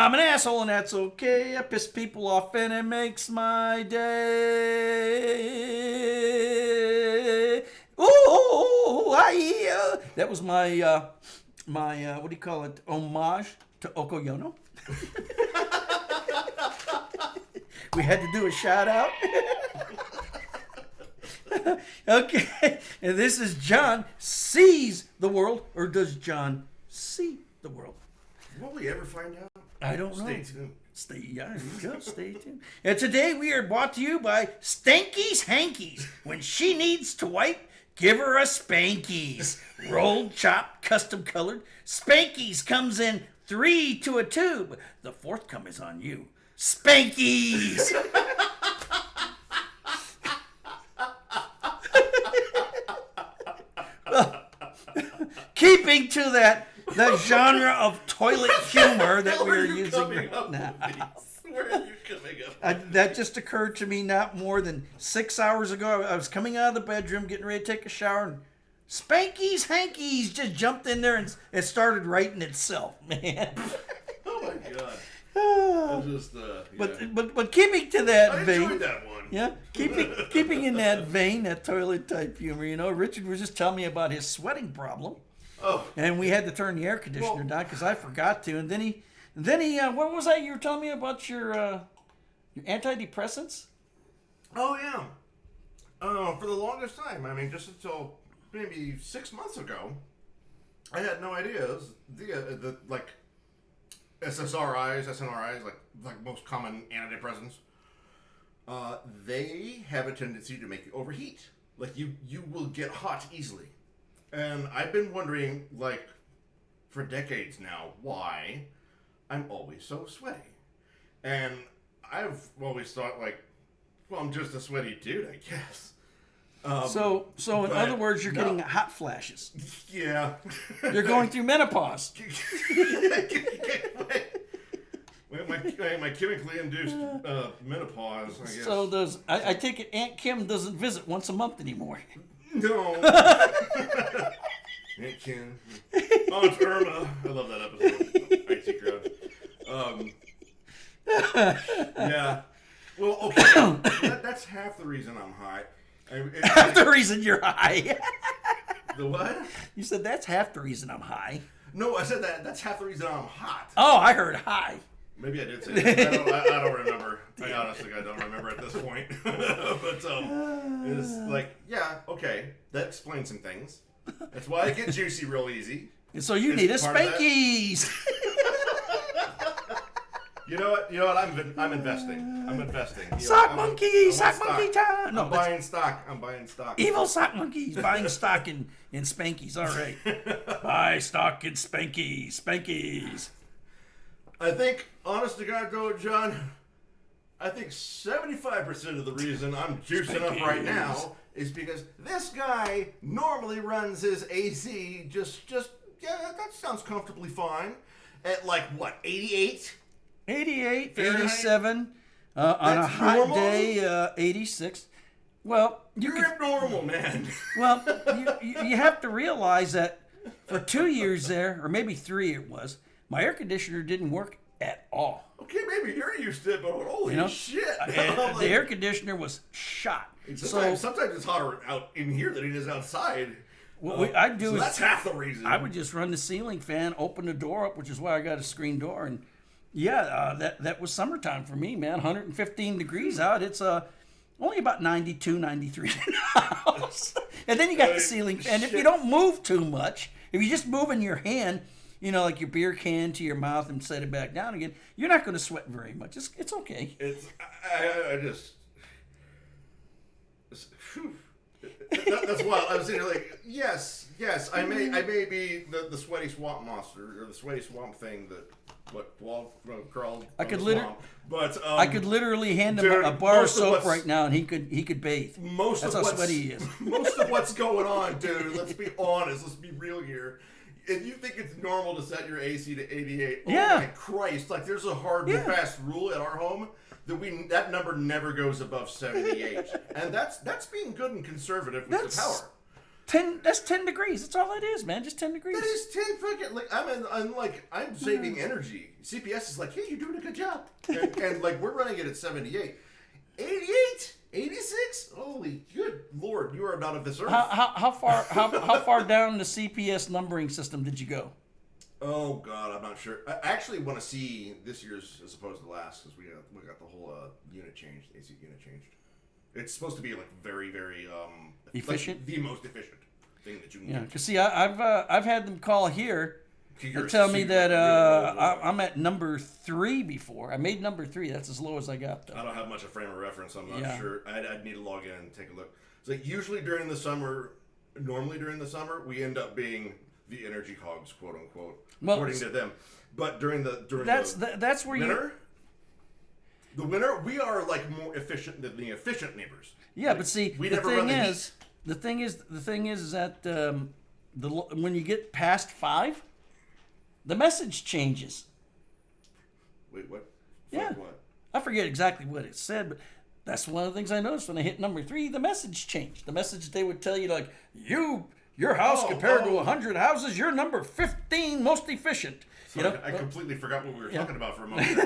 I'm an asshole and that's okay. I piss people off and it makes my day. Ooh, that was my what do you call it? Homage to Okoyono. We had to do a shout out. Okay, and this is John sees the world, or does John see the world? Will we ever find out? I don't know. Stay tuned. Yeah, there you go. Stay tuned. And today we are brought to you by Stanky's Hankies. When she needs to wipe, give her a Spankies. Rolled, chopped, custom colored. Spankies comes in 3 to a tube. The fourth come is on you. Spankies. Keeping to that genre of toilet humor that we're using right now. Where are you coming up? That just occurred to me not more than 6 hours ago. I was coming out of the bedroom, getting ready to take a shower, and Spanky's Hankies just jumped in there and it started writing itself, man. Oh my god. I just, yeah. But keeping to that vein. I enjoyed that one. Yeah, keeping in that vein, that toilet type humor. You know, Richard was just telling me about his sweating problem. Oh. And we had to turn the air conditioner down because I forgot to. And then he, what was that you were telling me about your antidepressants? Oh yeah. For the longest time, I mean, just until maybe 6 months ago, I had no idea. The like SNRIs, like most common antidepressants. They have a tendency to make you overheat. Like you will get hot easily. And I've been wondering, like, for decades now, why I'm always so sweaty. And I've always thought, like, well, I'm just a sweaty dude, I guess. So in other words, you're getting hot flashes. Yeah. You're going through menopause. My chemically induced menopause, I guess. So I take it Aunt Kim doesn't visit once a month anymore. No. Aunt Kim. Aunt Irma. I love that episode. IT crowd. Yeah. Well, okay. That's half the reason I'm high. Half the reason you're high. The what? You said that's half the reason I'm high. No, I said that's half the reason I'm hot. Oh, I heard high. Maybe I did say that. I don't remember. I don't remember at this point. But it's like, yeah, okay, that explains some things. That's why I get juicy real easy. And so you need a Spankies. You know what? I'm investing. I'm investing. Sock monkey time. No, I'm buying stock. Evil sock monkeys buying stock in Spankies. All right, buy stock in Spankies. I think, honest to God, though, John, I think 75% of the reason I'm juicing up right now is because this guy normally runs his AC yeah, that sounds comfortably fine. At like, what, 88? 88, Fahrenheit? 87, on a hot normal? day, 86. Well, You're abnormal, man. Well, you have to realize that for 2 years there, or maybe 3 it was, my air conditioner didn't work at all. Okay, maybe you're used to it, but holy shit. The air conditioner was shot. Sometimes it's hotter out in here than it is outside. What I'd do is that's half the reason. I would just run the ceiling fan, open the door up, which is why I got a screen door, and that was summertime for me, man. 115 degrees out. It's only about 92, 93 in the house. And then you got the ceiling fan. If you don't move too much, if you just move in your hand, you know, like your beer can to your mouth and set it back down again, you're not going to sweat very much. It's okay. That's wild. I was sitting here like, yes, I may be the sweaty swamp monster or the sweaty swamp thing that crawled. I could literally hand him a bar of soap right now, and he could bathe. That's how sweaty he is. Most of what's going on, dude. Let's be honest. Let's be real here. If you think it's normal to set your AC to 88, oh my Christ! Like there's a hard and fast rule at our home that number never goes above 78, and that's being good and conservative with the power. That's 10 degrees. That's all it is, man. Just 10 degrees. That is 10 fucking, like, I'm saving energy. CPS is like, hey, you're doing a good job. And like, we're running it at 78. 88? 86? Holy good Lord, you are not of this earth. How far down the CPS numbering system did you go? Oh God, I'm not sure. I actually want to see this year's as opposed to last because we got the whole unit changed, AC unit changed. It's supposed to be like very, very efficient, like the most efficient thing that you can. Yeah, get. because see, I've had them call here and tell me that I'm at number 3 before. I made number 3. That's as low as I got, though. I don't have much of a frame of reference. I'm not sure. I'd need to log in and take a look. So usually during the summer, we end up being the energy hogs, quote unquote, according to them. But during that's where winter, the winter, we are like more efficient than the efficient neighbors. Yeah, like, but see, we the never thing run the is, the thing is that when you get past 5, the message changes. Wait, what? Yeah. What? I forget exactly what it said, but that's one of the things I noticed when I hit number 3. The message changed. The message they would tell you like your house compared to 100 houses, you're number 15 most efficient. Sorry, I completely forgot what we were talking about for a moment.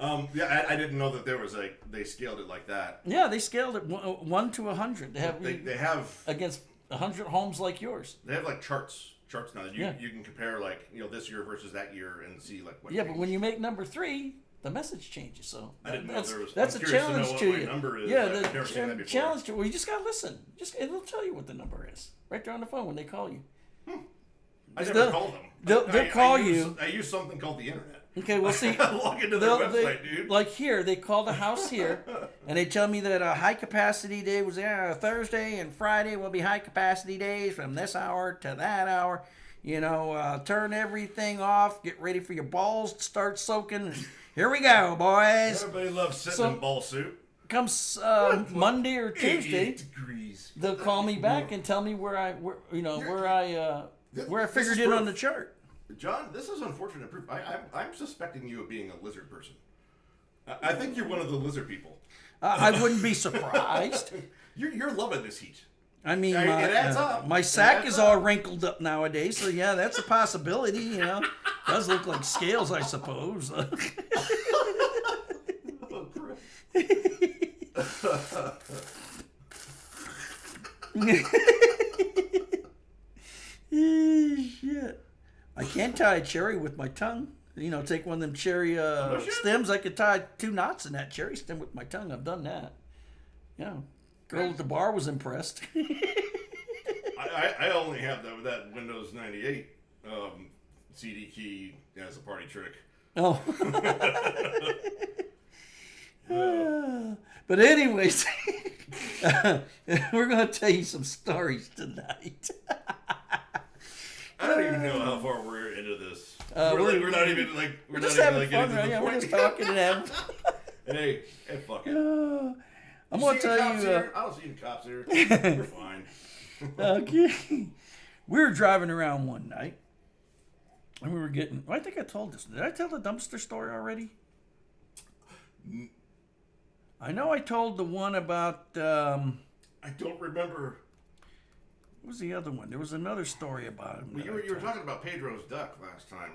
I didn't know that there was they scaled it like that. Yeah, they scaled it 1 to 100. They have against 100 homes like yours. They have like charts now that you can compare like this year versus that year and see like what. Yeah, but when you make number 3, the message changes. So I didn't know there was. That's I'm a curious challenge to know to what you. my number is. Yeah, I've never seen that before. Challenge to. Well, you just gotta listen. It'll tell you what the number is right there on the phone when they call you. I never called them. They'll call you. I use something called the internet. Okay, well, see, log into their website, dude. Like here, they called a house here, and they tell me that a high capacity day was Thursday and Friday will be high capacity days from this hour to that hour. Turn everything off. Get ready for your balls to start soaking. Here we go, boys. Everybody loves sitting in ball suit. Comes Monday or Tuesday, degrees. They'll call me back and tell me where I figured it on the chart. John, this is unfortunate proof. I'm suspecting you of being a lizard person. I think you're one of the lizard people. I wouldn't be surprised. You're loving this heat. I mean, it adds up. My sack is all wrinkled up nowadays, so yeah, that's a possibility. Does look like scales, I suppose. Shit. I can't tie a cherry with my tongue. Take one of them cherry stems. I could tie 2 knots in that cherry stem with my tongue. I've done that. Yeah. Girl at the bar was impressed. I only have that Windows 98 CD key as a party trick. Oh. But anyways, we're going to tell you some stories tonight. I don't even know how far we're into this. We're not even like we're just having fun, right? Yeah, we're just talking and having fun. Hey, fuck it. I'm gonna tell you. I don't see any cops here. We're fine. Okay. We were driving around one night, and we were getting. I think I told this. Did I tell the dumpster story already? I know I told the one about. I don't remember. What was the other one? There was another story about him. Well, you were talking about Pedro's duck last time.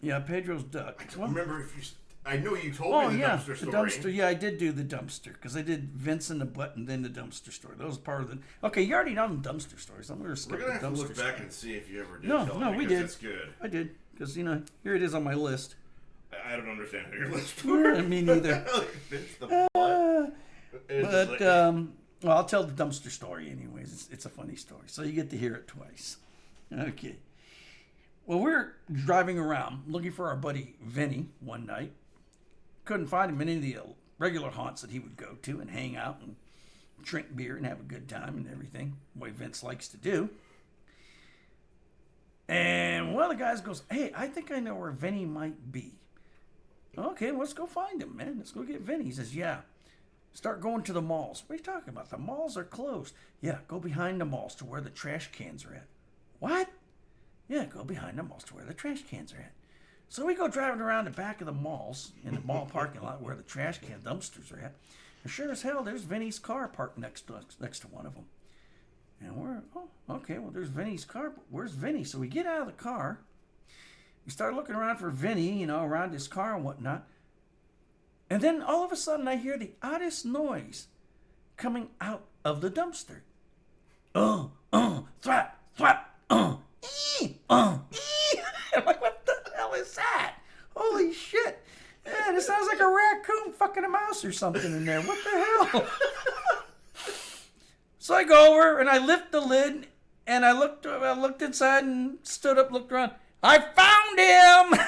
Yeah, Pedro's duck. I don't remember if you. I know you told me the dumpster story. The dumpster. Yeah, I did do the dumpster because I did Vince in the butt and then the dumpster story. That was part of the. Okay, you already know the dumpster stories. I'm gonna skip the dumpster. We're gonna have to look back and see if you ever did. No, we did. It's good. I did because here it is on my list. I don't understand how your list works. Me neither. Well, I'll tell the dumpster story anyways. It's a funny story, so you get to hear it twice. Okay. Well, we're driving around looking for our buddy Vinny one night. Couldn't find him in any of the regular haunts that he would go to and hang out and drink beer and have a good time and everything, the way Vince likes to do. And one of the guys goes, "Hey, I think I know where Vinny might be." Okay, let's go find him, man. Let's go get Vinny. He says, "Yeah. Start going to the malls." "What are you talking about? The malls are closed." "Yeah, go behind the malls to where the trash cans are at." "What?" "Yeah, go behind the malls to where the trash cans are at." So we go driving around the back of the malls, in the mall parking lot where the trash can dumpsters are at. And sure as hell, there's Vinny's car parked next to one of them. And we're, oh, okay, well, there's Vinny's car. But where's Vinny? So we get out of the car. We start looking around for Vinny, around his car and whatnot. And then all of a sudden I hear the oddest noise coming out of the dumpster. Thwap, thwap, ee. I'm like, what the hell is that? Holy shit. Man, it sounds like a raccoon fucking a mouse or something in there. What the hell? So I go over and I lift the lid and I looked inside and stood up, looked around. I found him!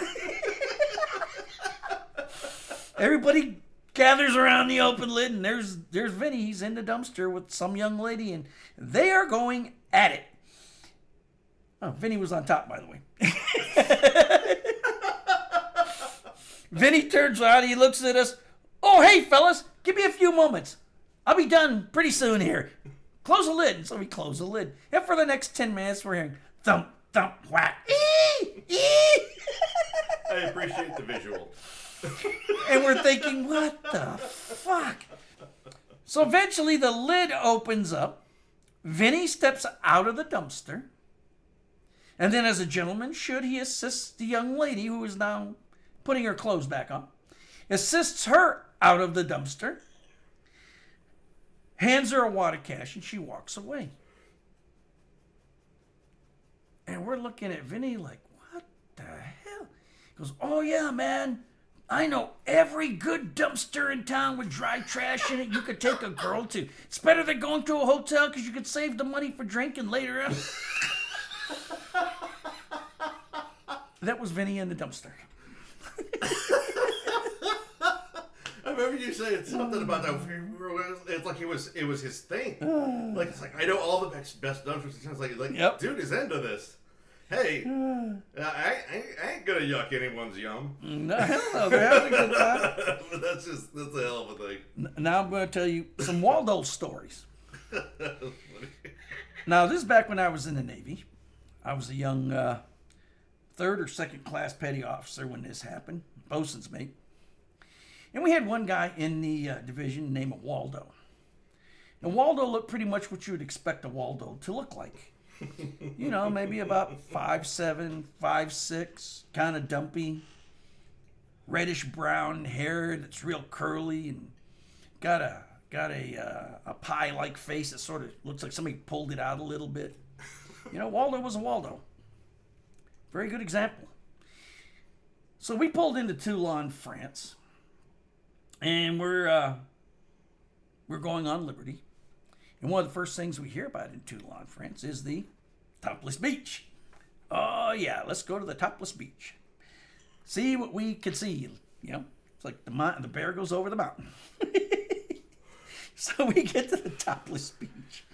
Everybody gathers around the open lid and there's Vinny. He's in the dumpster with some young lady and they are going at it. Oh, Vinny was on top, by the way. Vinny turns around, he looks at us. Oh, hey, fellas, give me a few moments. I'll be done pretty soon here. Close the lid. And so we close the lid. And for the next 10 minutes, we're hearing thump, thump, whack. Ee! Ee! I appreciate the visual. And we're thinking, what the fuck? So eventually the lid opens up. Vinny steps out of the dumpster. And then as a gentleman should, he assists the young lady who is now putting her clothes back on. Assists her out of the dumpster. Hands her a wad of cash and she walks away. And we're looking at Vinny like, what the hell? He goes, oh yeah, man. I know every good dumpster in town with dry trash in it you could take a girl to. It's better than going to a hotel because you could save the money for drinking later on. That was Vinny in the dumpster. I remember you saying something about that. It's like it was his thing. Like it's like I know all the best dumpsters. It sounds like Yep. Dude is into this. Hey, I ain't gonna yuck anyone's yum. No, hell no, they're having a good time. But that's a hell of a thing. Now I'm going to tell you some Waldo stories. Now this is back when I was in the Navy. I was a young third or second class petty officer when this happened, bosun's mate. And we had one guy in the division named Waldo. And Waldo looked pretty much what you would expect a Waldo to look like. Maybe about 5'7", 5'6", kind of dumpy, reddish brown hair that's real curly and got a pie-like face that sort of looks like somebody pulled it out a little bit. Waldo was a Waldo. Very good example. So we pulled into Toulon, France, and we're going on Liberty. And one of the first things we hear about in Toulon, France, is the topless beach. Oh yeah, let's go to the topless beach. See what we can see. It's like the bear goes over the mountain. So we get to the topless beach.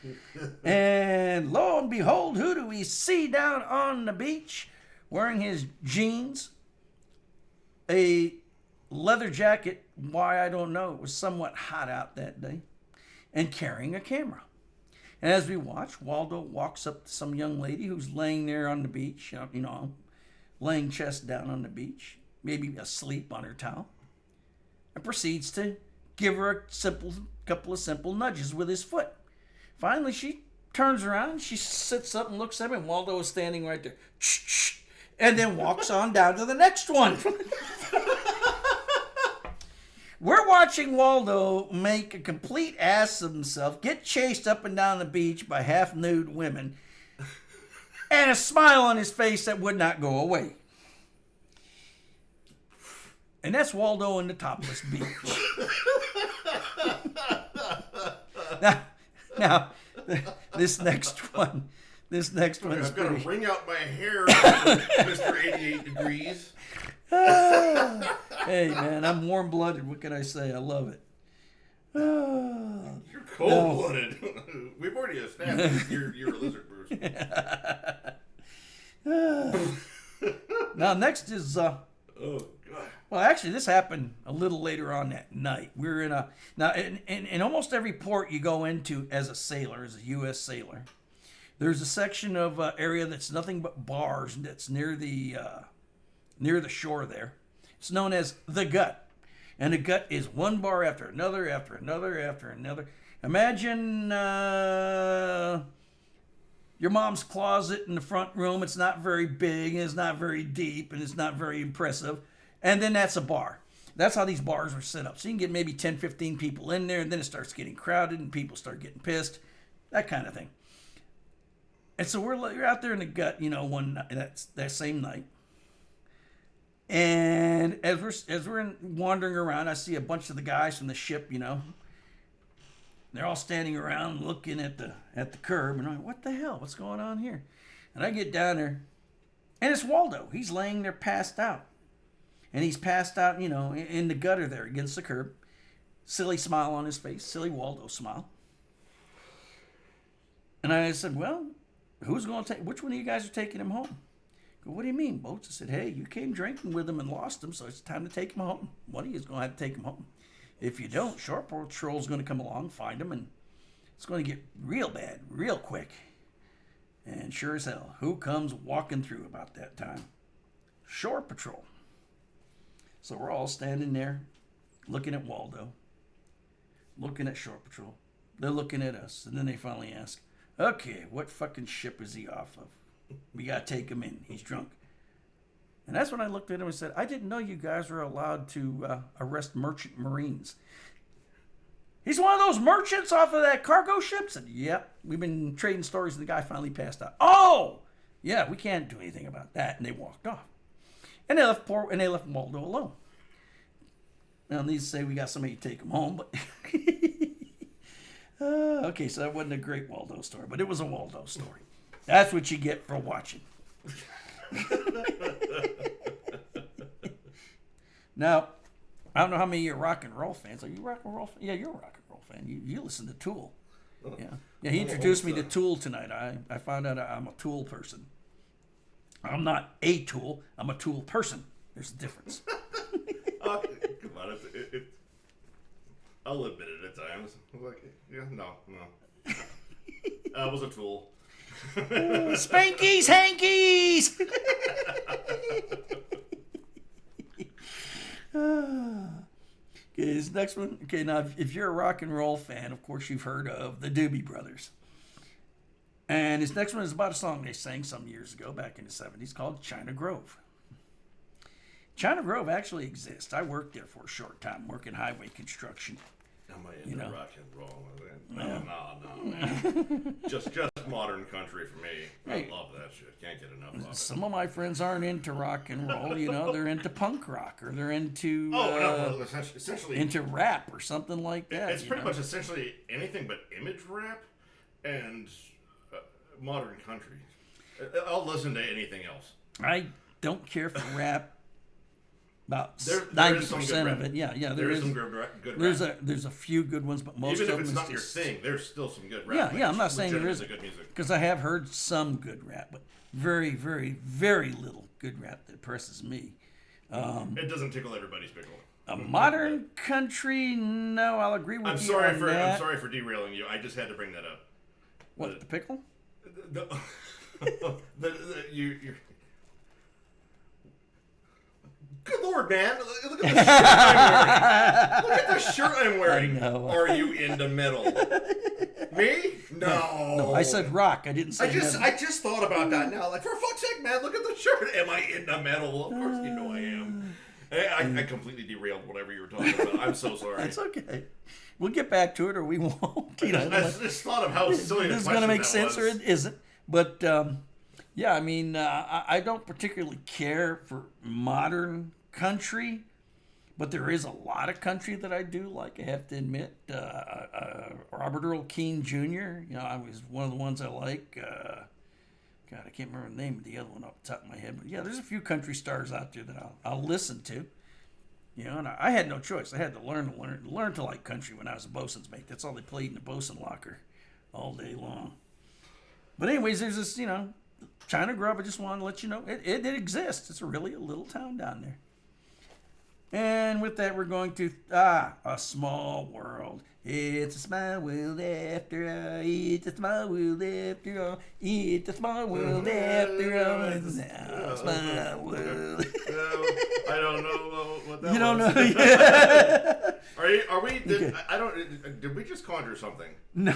And lo and behold, who do we see down on the beach wearing his jeans, a leather jacket, why I don't know, it was somewhat hot out that day, and carrying a camera. And as we watch, Waldo walks up to some young lady who's laying there on the beach, laying chest down on the beach, maybe asleep on her towel, and proceeds to give her a couple of simple nudges with his foot. Finally, she turns around, she sits up and looks at him, and Waldo is standing right there, and then walks on down to the next one. We're watching Waldo make a complete ass of himself, get chased up and down the beach by half-nude women, and a smile on his face that would not go away. And that's Waldo in the topless beach. Now, this next one is I've got to pretty... wring out my hair, Mr. 88 Degrees. Hey, man, I'm warm-blooded. What can I say? I love it. You're cold-blooded. We've already established you're a lizard person. Now, next is... Oh, God. Well, actually, this happened a little later on that night. We were in almost every port you go into as a sailor, as a U.S. sailor, there's a section of area that's nothing but bars that's near the shore there. It's known as the gut. And the gut is one bar after another, after another, after another. Imagine your mom's closet in the front room. It's not very big, and it's not very deep, and it's not very impressive. And then that's a bar. That's how these bars are set up. So you can get maybe 10, 15 people in there, and then it starts getting crowded, and people start getting pissed, that kind of thing. And so we're out there in the gut, one night, that same night. And as we're wandering around, I see a bunch of the guys from the ship, they're all standing around looking at the curb, and I'm like, what the hell? What's going on here? And I get down there, and it's Waldo. He's laying there passed out. And he's passed out, in the gutter there against the curb. Silly smile on his face, silly Waldo smile. And I said, well, which one of you guys are taking him home? I go, what do you mean, Boats? I said, hey, you came drinking with him and lost him, so it's time to take him home. One of you is going to have to take him home. If you don't, Shore Patrol's going to come along, find him, and it's going to get real bad, real quick. And sure as hell, who comes walking through about that time? Shore Patrol. So we're all standing there, looking at Waldo, looking at Shore Patrol. They're looking at us, and then they finally ask, okay, what fucking ship is he off of? We got to take him in. He's drunk. And that's when I looked at him and said, I didn't know you guys were allowed to arrest merchant marines. He's one of those merchants off of that cargo ship? I said, yep. We've been trading stories, and the guy finally passed out. Oh! Yeah, we can't do anything about that. And they walked off. And they left Waldo alone. Now, needs to say we got somebody to take him home, but... okay, so that wasn't a great Waldo story, but it was a Waldo story. That's what you get for watching. Now, I don't know how many of you are rock and roll fans. Are you rock and roll? Yeah, you're a rock and roll fan. You listen to Tool. Yeah. He introduced me to Tool tonight. I found out I'm a Tool person. I'm not a Tool. I'm a Tool person. There's a difference. Come on, I'll admit it at times. No. I was a Tool. Spankies, hankies. Okay, this next one. Okay, now if you're a rock and roll fan, of course you've heard of the Doobie Brothers. And this next one is about a song they sang some years ago, back in the 70s, called China Grove. China Grove actually exists. I worked there for a short time, working highway construction. Am I into rock and roll? No, man. Just modern country for me. I love that shit. Can't get enough of it. Some of my friends aren't into rock and roll. They're into punk rock, or they're into essentially into rap or something like that. It's pretty much essentially anything but image rap and modern country. I'll listen to anything else. I don't care for rap. About 90% of it, yeah. There is some good rap. There's a few good ones, but most even of them if it's not your thing, there's still some good rap. Yeah. I'm not saying there isn't, good music, because I have heard some good rap, but very, very, very little good rap that impresses me. It doesn't tickle everybody's pickle. A modern country, no, I'll agree with you on that. I'm sorry for derailing you. I just had to bring that up. What, the pickle? You're. Good Lord, man! Look at the shirt I'm wearing. Look at the shirt I'm wearing. I know. Are you into metal? Me? No. I said rock. I didn't say metal. I just thought about that now. Like, for fuck's sake, man! Look at the shirt. Am I into metal? Of course, you know I am. I completely derailed whatever you were talking about. I'm so sorry. That's okay. We'll get back to it, or we won't. I just thought of how silly this is going to make sense, or it isn't. But yeah, I mean, I don't particularly care for modern country, but there is a lot of country that I do like. I have to admit, Robert Earl Keen Jr. I was one of the ones I like. God, I can't remember the name of the other one off the top of my head, but yeah, there's a few country stars out there that I'll listen to. And I had no choice. I had to learn to like country when I was a bosun's mate. That's all they played in the bosun locker all day long. But anyways, there's this, China Grove. I just wanted to let you know it exists. It's really a little town down there. And with that, we're going to A Small World. It's a small world after all. It's a small world after all. It's a small world after all. It's a small world. I don't know what that was. You don't know? Yeah. Are we? Did we just conjure something? No.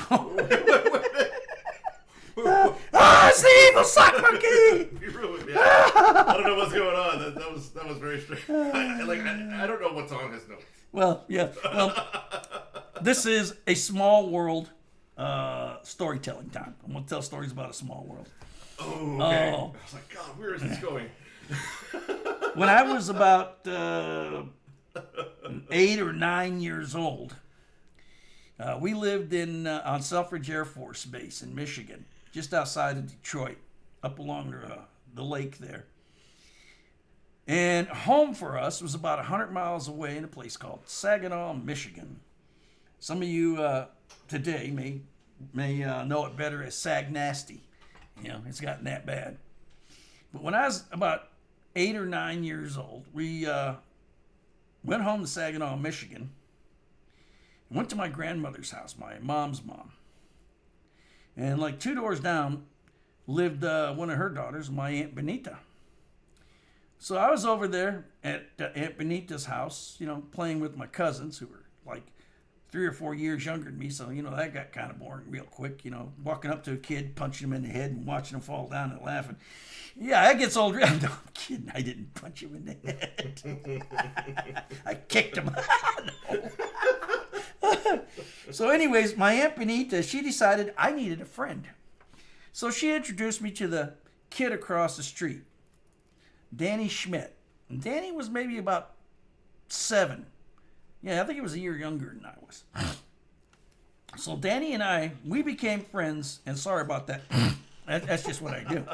It's the evil sock monkey. You ruined me. I don't know what's going on. That was very strange. I don't know what's on his notes. Well, yeah. Well, this is a small world storytelling time. I'm going to tell stories about a small world. Oh, okay. I was like, God, where is this going? When I was about 8 or 9 years old, we lived on Selfridge Air Force Base in Michigan, just outside of Detroit, up along the lake there. And home for us was about 100 miles away in a place called Saginaw, Michigan. Some of you today may know it better as Sag Nasty. You know, it's gotten that bad. But when I was about 8 or 9 years old, we went home to Saginaw, Michigan, and went to my grandmother's house, my mom's mom. And like 2 doors down lived one of her daughters, my Aunt Benita. So I was over there at Aunt Benita's house, you know, playing with my cousins who were like 3 or 4 years younger than me. So, you know, that got kind of boring real quick, you know, walking up to a kid, punching him in the head and watching him fall down and laughing. Yeah, that gets old. No, I'm kidding. I didn't punch him in the head. I kicked him. So anyways, my Aunt Benita, she decided I needed a friend. So she introduced me to the kid across the street, Danny Schmidt. And Danny was maybe about 7. Yeah, I think he was a year younger than I was. So Danny and I, we became friends, and sorry about that. That's just what I do.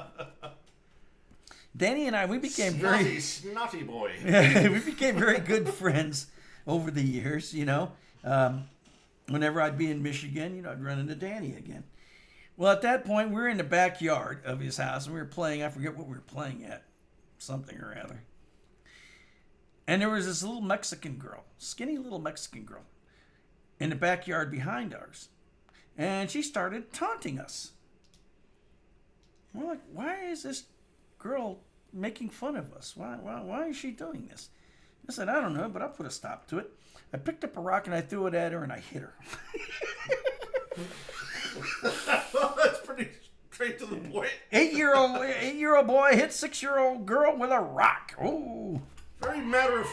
Danny and I, we became snotty boy. we became very good friends over the years, you know. Whenever I'd be in Michigan, you know, I'd run into Danny again. Well, at that point, we were in the backyard of his house, and we were playing, I forget what we were playing at, something or other. And there was this little Mexican girl, skinny little Mexican girl, in the backyard behind ours. And she started taunting us. We're like, why is this girl making fun of us? Why is she doing this? I said, I don't know, but I'll put a stop to it. I picked up a rock and I threw it at her and I hit her. That's pretty straight to the point. 8-year-old boy hit 6-year-old girl with a rock. Ooh. Very matter of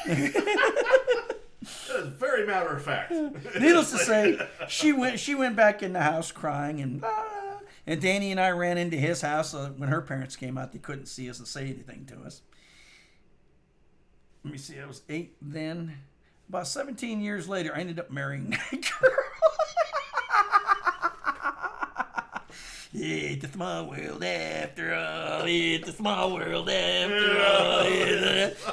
that is very matter of fact. Needless to say, she went back in the house crying, and Danny and I ran into his house. When her parents came out, they couldn't see us and say anything to us. Let me see, I was 8 then. About 17 years later, I ended up marrying that girl. It's a small world after all. It's a small world after all.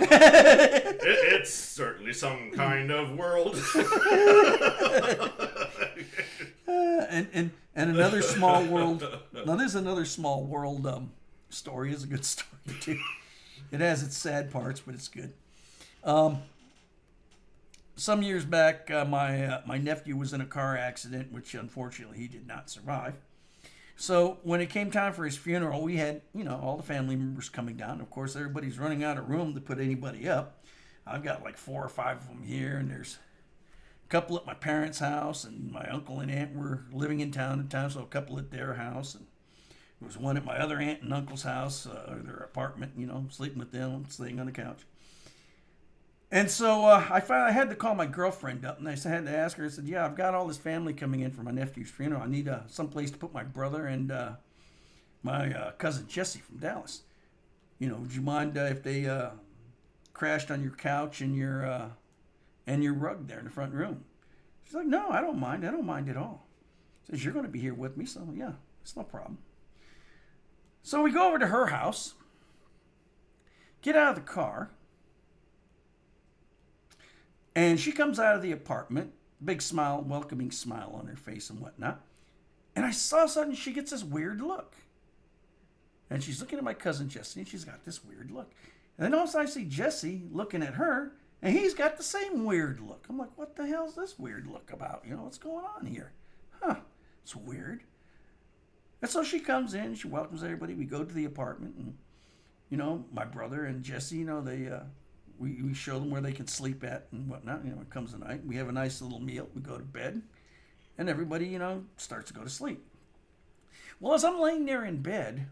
It's certainly some kind of world. And another small world. Now, there's another small world story. It's a good story, too. It has its sad parts, but it's good. Some years back, my nephew was in a car accident, which unfortunately he did not survive. So when it came time for his funeral, we had, you know, all the family members coming down. Of course, everybody's running out of room to put anybody up. I've got like 4 or 5 of them here, and there's a couple at my parents' house, and my uncle and aunt were living in town at the time, so a couple at their house. And there was one at my other aunt and uncle's house, or their apartment, you know, sleeping with them, sitting on the couch. And so I had to call my girlfriend up, and I had to ask her. I said, yeah, I've got all this family coming in for my nephew's funeral. I need some place to put my brother and my cousin Jesse from Dallas. You know, would you mind if they crashed on your couch and your rug there in the front room? She's like, no, I don't mind. I don't mind at all. She says, you're going to be here with me, so yeah, it's no problem. So we go over to her house, get out of the car, and she comes out of the apartment, big smile, welcoming smile on her face and whatnot. And I saw suddenly she gets this weird look. And she's looking at my cousin Jesse, and she's got this weird look. And then all of a sudden I see Jesse looking at her, and he's got the same weird look. I'm like, what the hell is this weird look about? You know, what's going on here? It's weird. And so she comes in, she welcomes everybody. We go to the apartment, and, you know, my brother and Jesse, you know, they... We show them where they can sleep at and whatnot. You know, it comes the night. We have a nice little meal. We go to bed. And everybody, you know, starts to go to sleep. Well, as I'm laying there in bed,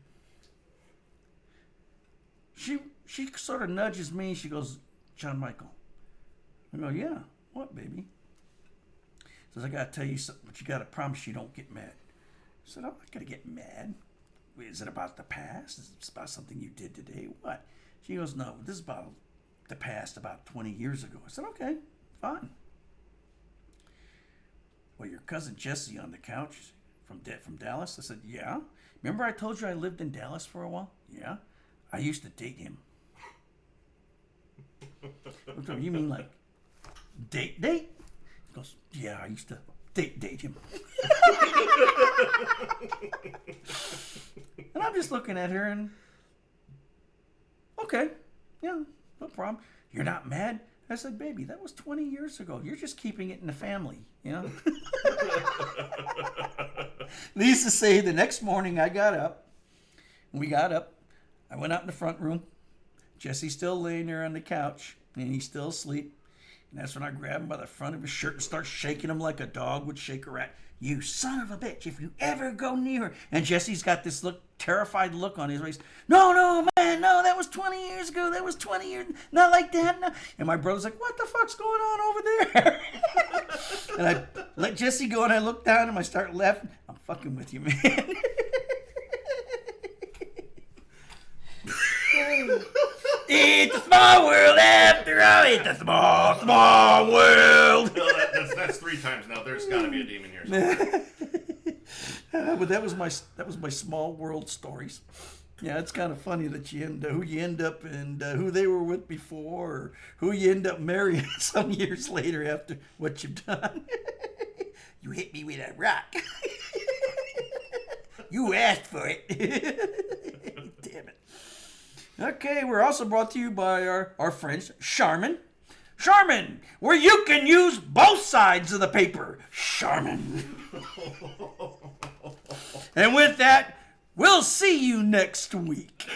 she sort of nudges me. She goes, John Michael. I go, yeah. What, baby? Says, I got to tell you something, but you got to promise you don't get mad. I said, I'm not going to get mad. Is it about the past? Is it about something you did today? What? She goes, no, this is about the past, about 20 years ago. I said, okay, fine. Well, your cousin Jesse on the couch from Dallas? I said, yeah. Remember I told you I lived in Dallas for a while? Yeah. I used to date him. You mean like date? He goes, yeah, I used to date him. And I'm just looking at her and, okay, yeah, no problem. You're not mad? I said, baby, that was 20 years ago. You're just keeping it in the family, you know? Needless to say, the next morning I got up. When we got up, I went out in the front room. Jesse's still laying there on the couch, and he's still asleep. And that's when I grabbed him by the front of his shirt and start shaking him like a dog would shake a rat. You son of a bitch, if you ever go near her. And Jesse's got this terrified look on his face. No, man, no, that was 20 years ago. That was 20 years, not like that. No. And my brother's like, what the fuck's going on over there? And I let Jesse go, and I look down, and I start laughing. I'm fucking with you, man. It's a small world after all. It's a small, small world. No, that's 3 times now. There's got to be a demon here somewhere. But that was my small world stories. Yeah, it's kind of funny that who you end up and who they were with before, or who you end up marrying some years later after what you've done. You hit me with a rock. You asked for it. Damn it. Okay, we're also brought to you by our friends, Charmin. Charmin, where you can use both sides of the paper. Charmin. And with that, we'll see you next week.